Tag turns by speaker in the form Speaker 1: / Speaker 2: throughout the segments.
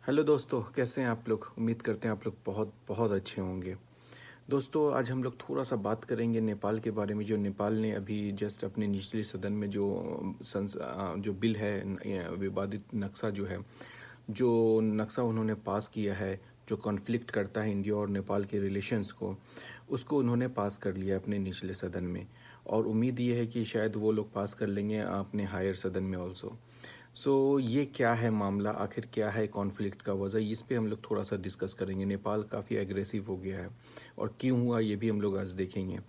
Speaker 1: Hello दोस्तों, कैसे हैं आप लोग। उम्मीद करते हैं आप लोग बहुत बहुत अच्छे होंगे। दोस्तों, आज हम लोग थोड़ा सा बात करेंगे नेपाल के बारे में। जो नेपाल ने अभी जस्ट अपने निचले सदन में जो बिल है, विवादित नक्शा जो है, जो नक्शा उन्होंने पास किया है, जो कॉन्फ्लिक्ट करता है इंडिया और नेपाल के रिलेशंस को, उसको उन्होंने पास कर लिया अपने निचले सदन में। और उम्मीद ये है कि शायद वो लोग पास कर लेंगे अपने हायर सदन में ऑल्सो। ये क्या है मामला, आखिर क्या है कॉन्फ्लिक्ट का वजह, इस पे हम लोग थोड़ा सा डिस्कस करेंगे। नेपाल काफ़ी एग्रेसिव हो गया है और क्यों हुआ ये भी हम लोग आज देखेंगे।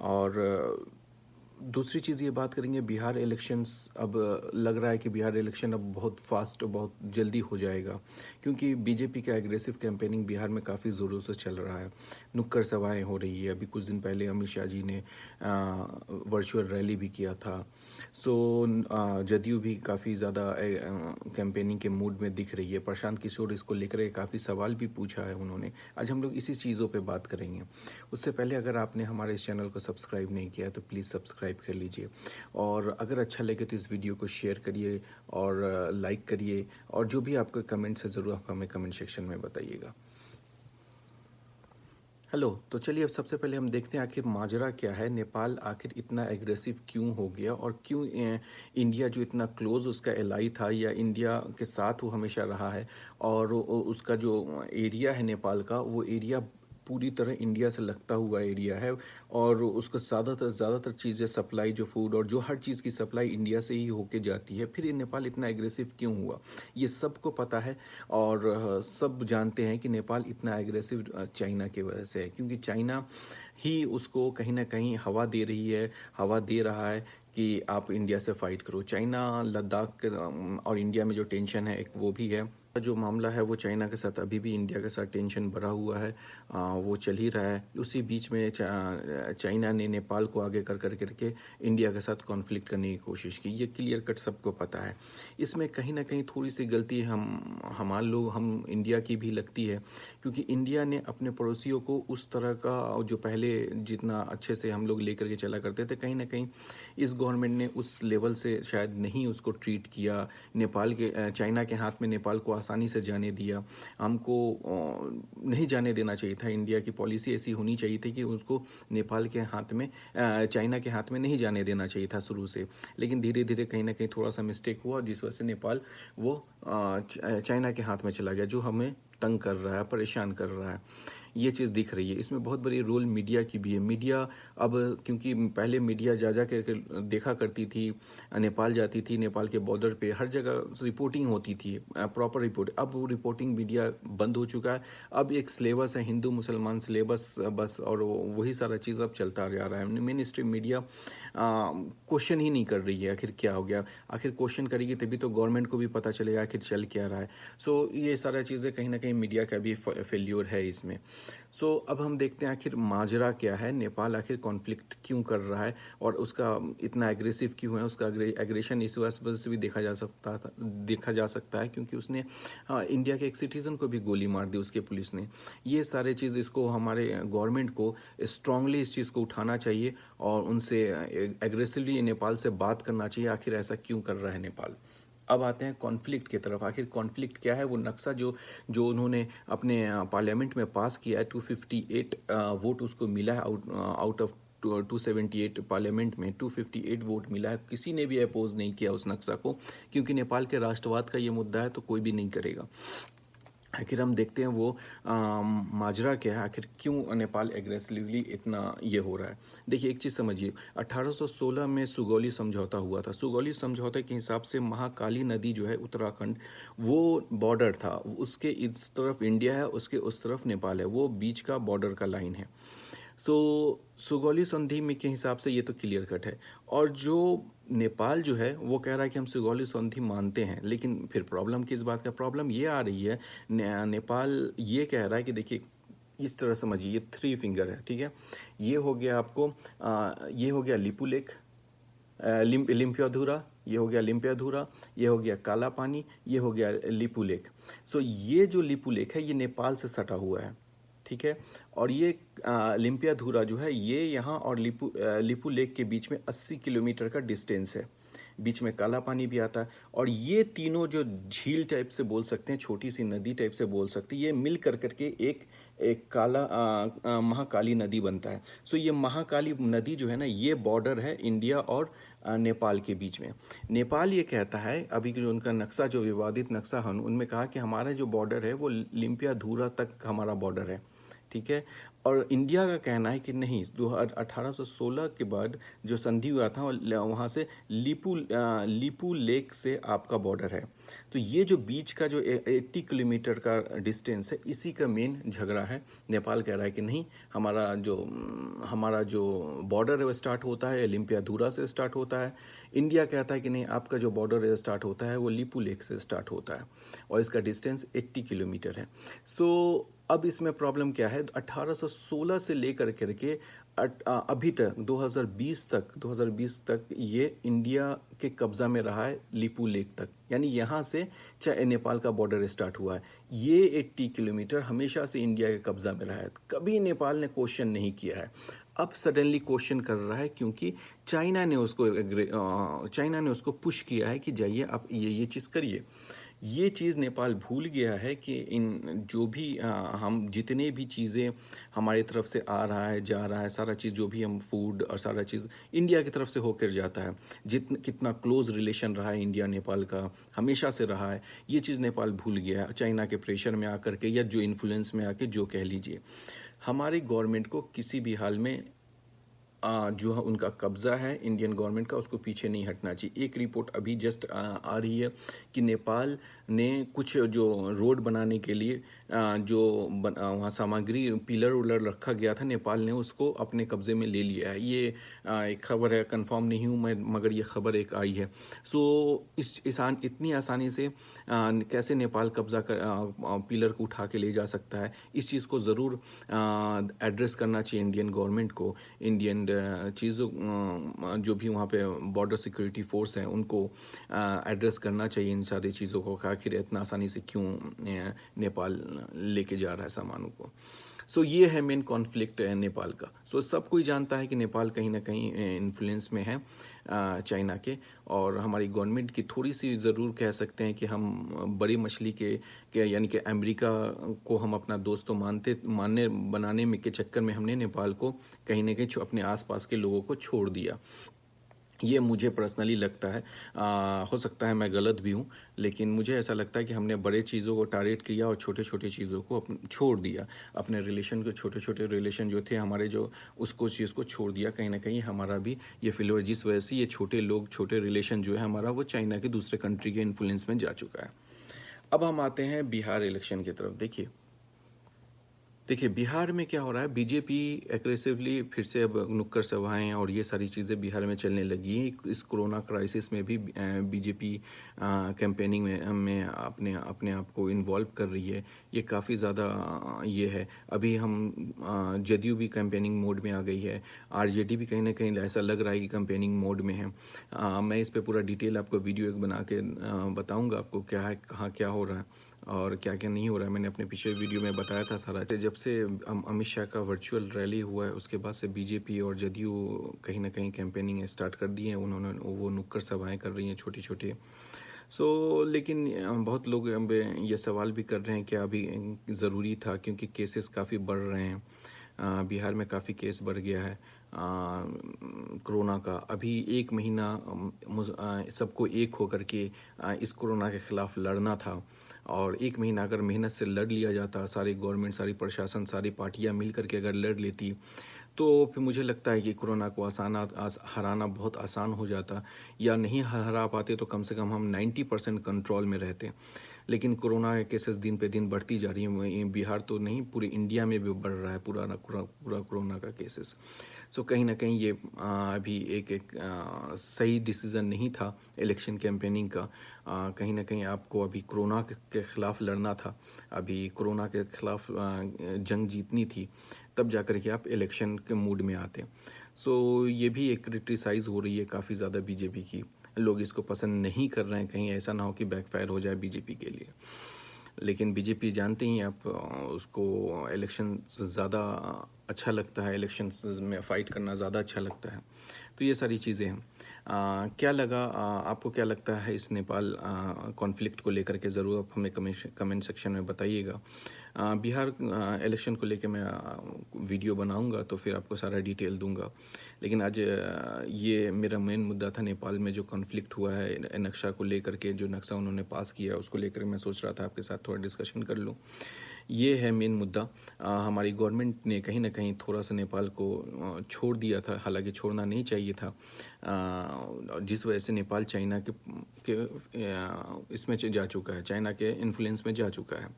Speaker 1: और दूसरी चीज़ ये बात करेंगे, बिहार इलेक्शंस। अब लग रहा है कि बिहार इलेक्शन अब बहुत फास्ट, बहुत जल्दी हो जाएगा, क्योंकि बीजेपी का एग्रेसिव कैंपेनिंग बिहार में काफ़ी ज़ोरों से चल रहा है। नुक्कड़ सभाएं हो रही है। अभी कुछ दिन पहले अमित शाह जी ने वर्चुअल रैली भी किया था। जदयू भी काफ़ी ज़्यादा कैंपेनिंग के मूड में दिख रही है। प्रशांत किशोर इसको लेकर काफ़ी सवाल भी पूछा है उन्होंने। आज हम लोग इसी चीज़ों पे बात करेंगे। उससे पहले अगर आपने हमारे इस चैनल को सब्सक्राइब नहीं किया तो प्लीज़ सब्सक्राइब कर लीजिए, और अगर अच्छा लगे तो इस वीडियो को शेयर करिए और लाइक करिए, और जो भी आपके कमेंट्स है ज़रूर आप हमें कमेंट सेक्शन में बताइएगा। हेलो, तो चलिए अब सबसे पहले हम देखते हैं आखिर माजरा क्या है। नेपाल आखिर इतना एग्रेसिव क्यों हो गया, और क्यों इंडिया जो इतना क्लोज उसका एलाई था, या इंडिया के साथ वो हमेशा रहा है, और उसका जो एरिया है नेपाल का, वो एरिया पूरी तरह इंडिया से लगता हुआ एरिया है। और उसका ज़्यादातर चीज़ें सप्लाई, जो फूड और जो हर चीज़ की सप्लाई इंडिया से ही होके जाती है। फिर ये नेपाल इतना एग्रेसिव क्यों हुआ, ये सबको पता है। और सब जानते हैं कि नेपाल इतना एग्रेसिव चाइना की वजह से है, क्योंकि चाइना ही उसको कहीं ना कहीं हवा दे रही है, हवा दे रहा है कि आप इंडिया से फाइट करो। चाइना लद्दाख और इंडिया में जो टेंशन है एक वो भी है। जो मामला है वो चाइना के साथ अभी भी इंडिया के साथ टेंशन बढ़ा हुआ है। वो चल ही रहा है। उसी बीच में चाइना ने नेपाल को आगे कर कर करके इंडिया के साथ कॉन्फ्लिक्ट करने की कोशिश की। ये क्लियर कट सबको पता है। इसमें कहीं ना कहीं थोड़ी सी गलती हम इंडिया की भी लगती है, क्योंकि इंडिया ने अपने पड़ोसियों को उस तरह का, जो पहले जितना अच्छे से हम लोग लेकर के चला करते थे, कहीं ना कहीं इस गवर्नमेंट ने उस लेवल से शायद नहीं उसको ट्रीट किया। चाइना के हाथ में नेपाल को आसानी से जाने दिया। हमको नहीं जाने देना चाहिए था। इंडिया की पॉलिसी ऐसी होनी चाहिए थी कि उसको नेपाल के हाथ में, चाइना के हाथ में नहीं जाने देना चाहिए था शुरू से। लेकिन धीरे धीरे कहीं ना कहीं थोड़ा सा मिस्टेक हुआ, जिस वजह से नेपाल वो चाइना के हाथ में चला गया, जो हमें तंग कर रहा है, परेशान कर रहा है। ये चीज़ दिख रही है। इसमें बहुत बड़ी रोल मीडिया की भी है। मीडिया अब, क्योंकि पहले मीडिया जा कर देखा करती थी, नेपाल जाती थी, नेपाल के बॉर्डर पे हर जगह रिपोर्टिंग होती थी, प्रॉपर रिपोर्ट। अब वो रिपोर्टिंग मीडिया बंद हो चुका है। अब एक सिलेबस है, हिंदू मुसलमान सिलेबस बस, और वही सारा चीज़ अब चलता जा रहा है। मेन स्ट्रीम मीडिया क्वेश्चन ही नहीं कर रही है आखिर क्या हो गया। आखिर क्वेश्चन करेगी तभी तो गवर्नमेंट को भी पता चलेगा आखिर चल क्या रहा है। ये सारा चीज़ें कहीं ना कहीं मीडिया का भी फेल्योर है इसमें। अब हम देखते हैं आखिर माजरा क्या है, नेपाल आखिर कॉन्फ्लिक्ट क्यों कर रहा है, और उसका इतना एग्रेसिव क्यों है। उसका एग्रेशन इस वजह से भी देखा जा सकता है क्योंकि उसने इंडिया के एक सिटीज़न को भी गोली मार दी, उसके पुलिस ने। ये सारे चीज़, इसको हमारे गवर्नमेंट को स्ट्रांगली इस चीज़ को उठाना चाहिए, और उनसे एग्रेसिवली नेपाल से बात करना चाहिए, आखिर ऐसा क्यों कर रहा है नेपाल। अब आते हैं कॉन्फ्लिक्ट की तरफ। आखिर कॉन्फ्लिक्ट क्या है। वो नक्शा जो जो उन्होंने अपने पार्लियामेंट में पास किया है, 258 वोट उसको मिला है, आउट ऑफ 278 पार्लियामेंट में 258 वोट मिला है। किसी ने भी अपोज नहीं किया उस नक्शा को, क्योंकि नेपाल के राष्ट्रवाद का ये मुद्दा है तो कोई भी नहीं करेगा। आखिर हम देखते हैं वो माजरा क्या है, आखिर क्यों नेपाल एग्रेसिवली इतना ये हो रहा है। देखिए, एक चीज़ समझिए, 1816 में सुगौली समझौता हुआ था। सुगौली समझौते के हिसाब से महाकाली नदी जो है उत्तराखंड, वो बॉर्डर था। उसके इस तरफ इंडिया है, उसके उस तरफ नेपाल है, वो बीच का बॉर्डर का लाइन है। सुगौली संधि में के हिसाब से ये तो क्लियर कट है। और जो नेपाल जो है वो कह रहा है कि हम सुगौली संधि मानते हैं, लेकिन फिर प्रॉब्लम किस बात का प्रॉब्लम ये आ रही है। नेपाल ये कह रहा है कि देखिए, इस तरह समझिए, ये 3 फिंगर है, ठीक है। ये हो गया आपको, ये हो गया लिपू लेक, लिम्पियाधुरा, ये हो गया लिम्पियाधुरा, ये हो गया काला पानी, ये हो गया लिपू लेक। ये जो लिपू लेक है ये नेपाल से सटा हुआ है, ठीक है। और ये लिम्पियाधुरा जो है ये यहाँ और लिपू लेक के बीच में 80 किलोमीटर का डिस्टेंस है। बीच में काला पानी भी आता है, और ये तीनों जो झील टाइप से बोल सकते हैं, छोटी सी नदी टाइप से बोल सकते हैं, ये मिल कर करके एक एक काला महाकाली नदी बनता है। सो ये महाकाली नदी जो है ना, ये बॉर्डर है इंडिया और नेपाल के बीच में। नेपाल ये कहता है, अभी जो उनका नक्शा, जो विवादित नक्शा है, उनमें कहा कि हमारा जो बॉर्डर है वो लिम्पियाधुरा तक हमारा बॉर्डर है, ठीक है। और इंडिया का कहना है कि नहीं, 1816 के बाद जो संधि हुआ था वहाँ से लीपू लेक से आपका बॉर्डर है। तो ये जो बीच का जो 80 किलोमीटर का डिस्टेंस है, इसी का मेन झगड़ा है। नेपाल कह रहा है कि नहीं, हमारा जो बॉर्डर है वो स्टार्ट होता है लिम्पियाधुरा से स्टार्ट होता है। इंडिया कहता है कि नहीं, आपका जो बॉर्डर स्टार्ट होता है वो लीपू लेक से स्टार्ट होता है, और इसका डिस्टेंस 80 किलोमीटर है। सो अब इसमें प्रॉब्लम क्या है, 1816 से लेकर करके अभी तक 2020 तक ये इंडिया के कब्जा में रहा है, लीपू लेक तक, यानी यहाँ से चाहे नेपाल का बॉर्डर स्टार्ट हुआ है, ये 80 किलोमीटर हमेशा से इंडिया के कब्जा में रहा है। कभी नेपाल ने क्वेश्चन नहीं किया है, अब सडनली क्वेश्चन कर रहा है, क्योंकि चाइना ने उसको पुश किया है कि जाइए आप ये चीज़ करिए। ये चीज़ नेपाल भूल गया है कि इन जो भी हम जितने भी चीज़ें हमारी तरफ से आ रहा है, जा रहा है, सारा चीज़ जो भी हम फूड और सारा चीज़ इंडिया की तरफ से होकर जाता है, कितना क्लोज रिलेशन रहा है इंडिया नेपाल का, हमेशा से रहा है, ये चीज़ नेपाल भूल गया है, चाइना के प्रेशर में आकर के या जो इन्फ्लुएंस में आके, जो कह लीजिए। हमारी गवर्नमेंट को किसी भी हाल में जो उनका कब्ज़ा है इंडियन गवर्नमेंट का, उसको पीछे नहीं हटना चाहिए। एक रिपोर्ट अभी जस्ट आ रही है कि नेपाल ने कुछ जो रोड बनाने के लिए वहाँ सामग्री पिलर उलर रखा गया था, नेपाल ने उसको अपने कब्ज़े में ले लिया है। ये एक खबर है, कंफर्म नहीं हूँ मैं, मगर ये खबर एक आई है। सो इतनी आसानी से कैसे नेपाल कब्ज़ा कर पिलर को उठा के ले जा सकता है, इस चीज़ को ज़रूर एड्रेस करना चाहिए इंडियन गवर्नमेंट को। इंडियन चीज़ों जो भी वहाँ पे बॉर्डर सिक्योरिटी फोर्स हैं, उनको एड्रेस करना चाहिए इन सारी चीज़ों को, आखिर इतना आसानी से क्यों नेपाल लेके जा रहा है सामानों को। सो ये है मेन कॉन्फ्लिक्ट नेपाल का। सो सब कोई जानता है कि नेपाल कहीं ना कहीं इन्फ्लुएंस में है चाइना के, और हमारी गवर्नमेंट की थोड़ी सी ज़रूर कह सकते हैं कि हम बड़ी मछली के यानी कि अमेरिका को हम अपना दोस्त तो मानने बनाने में के चक्कर में हमने नेपाल को कहीं ना कहीं अपने आसपास के लोगों को छोड़ दिया। ये मुझे पर्सनली लगता है, हो सकता है मैं गलत भी हूँ, लेकिन मुझे ऐसा लगता है कि हमने बड़े चीज़ों को टारगेट किया और छोटे छोटे चीज़ों को छोड़ दिया। अपने रिलेशन को, छोटे छोटे रिलेशन जो थे हमारे, जो उसको चीज़ को छोड़ दिया। कहीं ना कहीं हमारा भी ये फेलियर, जिस वजह से ये छोटे रिलेशन जो है हमारा, वो चाइना के दूसरे कंट्री के इन्फ्लुएंस में जा चुका है। अब हम आते हैं बिहार इलेक्शन की तरफ। देखिए बिहार में क्या हो रहा है, बीजेपी एग्रेसिवली फिर से अब नुक्कड़ सभाएं और ये सारी चीज़ें बिहार में चलने लगी हैं। इस कोरोना क्राइसिस में भी बीजेपी कैंपेनिंग में अपने आप को इन्वॉल्व कर रही है। ये काफ़ी ज़्यादा ये है। अभी हम जदयू भी कैंपेनिंग मोड में आ गई है, आरजेडी भी कहीं ना कहीं ऐसा लग रहा है कि कैंपेनिंग मोड में है। मैं इस पर पूरा डिटेल आपको वीडियो एक बना के बताऊँगा आपको क्या है, कहाँ क्या हो रहा है और क्या क्या नहीं हो रहा है। मैंने अपने पिछले वीडियो में बताया था सारा। जब से अमित शाह का वर्चुअल रैली हुआ है, उसके बाद से बीजेपी और जदयू कहीं ना कहीं कैंपेनिंग स्टार्ट कर दी है। उन्होंने वो नुक्कड़ सभाएं कर रही हैं छोटी छोटी। लेकिन बहुत लोग अब ये सवाल भी कर रहे हैं कि अभी ज़रूरी था, क्योंकि केसेस काफ़ी बढ़ रहे हैं। बिहार में काफ़ी केस बढ़ गया है कोरोना का। अभी 1 महीना सबको एक होकर के इस कोरोना के ख़िलाफ़ लड़ना था, और 1 महीना अगर मेहनत से लड़ लिया जाता, सारी गवर्नमेंट, सारी प्रशासन, सारी पार्टियां मिल करके अगर लड़ लेती, तो फिर मुझे लगता है कि कोरोना को हराना बहुत आसान हो जाता। या नहीं हरा पाते तो कम से कम हम 90% कंट्रोल में रहते। लेकिन कोरोना के केसेस दिन पे दिन बढ़ती जा रही हैं। बिहार तो नहीं, पूरे इंडिया में भी बढ़ रहा है पूरा कोरोना का केसेस। कहीं ना कहीं ये अभी एक सही डिसीज़न नहीं था इलेक्शन कैंपेनिंग का। कहीं ना कहीं आपको अभी कोरोना के ख़िलाफ़ लड़ना था, अभी कोरोना के ख़िलाफ़ जंग जीतनी थी, तब जा कर के आप इलेक्शन के मूड में आते। ये भी एक क्रिटिसाइज़ हो रही है काफ़ी ज़्यादा बीजेपी की। लोग इसको पसंद नहीं कर रहे हैं, कहीं ऐसा ना हो कि बैकफायर हो जाए बीजेपी के लिए। लेकिन बीजेपी जानते ही आप, उसको इलेक्शन ज़्यादा अच्छा लगता है, इलेक्शन में फ़ाइट करना ज़्यादा अच्छा लगता है। तो ये सारी चीज़ें हैं। क्या लगा आपको क्या लगता है इस नेपाल कॉन्फ्लिक्ट को लेकर के? ज़रूर आप हमें कमेंट सेक्शन में बताइएगा। बिहार इलेक्शन को लेके मैं वीडियो बनाऊंगा तो फिर आपको सारा डिटेल दूंगा। लेकिन आज ये मेरा मेन मुद्दा था, नेपाल में जो कॉन्फ्लिक्ट हुआ है नक्शा को लेकर के, जो नक्शा उन्होंने पास किया उसको लेकर मैं सोच रहा था आपके साथ थोड़ा डिस्कशन कर लूँ। ये है मेन मुद्दा। हमारी गवर्नमेंट ने कहीं ना कहीं थोड़ा सा नेपाल को छोड़ दिया था, हालांकि छोड़ना नहीं चाहिए था। जिस वजह से नेपाल चाइना के इसमें जा चुका है, चाइना के इन्फ्लुएंस में जा चुका है।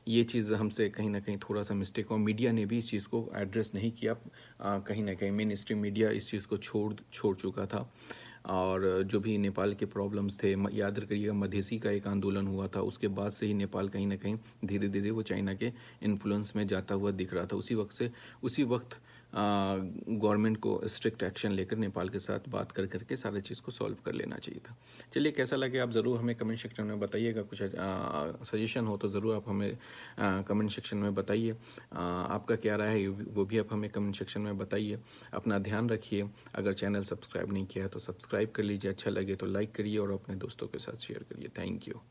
Speaker 1: ये चीज़ हमसे कहीं ना कहीं थोड़ा सा मिस्टेक, और मीडिया ने भी इस चीज़ को एड्रेस नहीं किया। कहीं ना कहीं मेन स्ट्रीम मीडिया इस चीज़ को छोड़ चुका था। और जो भी नेपाल के प्रॉब्लम्स थे, याद करिएगा मधेसी का एक आंदोलन हुआ था, उसके बाद से ही नेपाल कहीं ना कहीं धीरे धीरे वो चाइना के इन्फ्लुएंस में जाता हुआ दिख रहा था। उसी वक्त गवर्नमेंट को स्ट्रिक्ट एक्शन लेकर नेपाल के साथ बात कर करके सारे चीज़ को सॉल्व कर लेना चाहिए था। चलिए, कैसा लगे आप ज़रूर हमें कमेंट सेक्शन में बताइएगा। कुछ सजेशन हो तो ज़रूर आप हमें कमेंट सेक्शन में बताइए। आपका क्या राय है वो भी आप हमें कमेंट सेक्शन में बताइए। अपना ध्यान रखिए। अगर चैनल सब्सक्राइब नहीं किया है तो सब्सक्राइब कर लीजिए, अच्छा लगे तो लाइक करिए और अपने दोस्तों के साथ शेयर करिए। Thank you.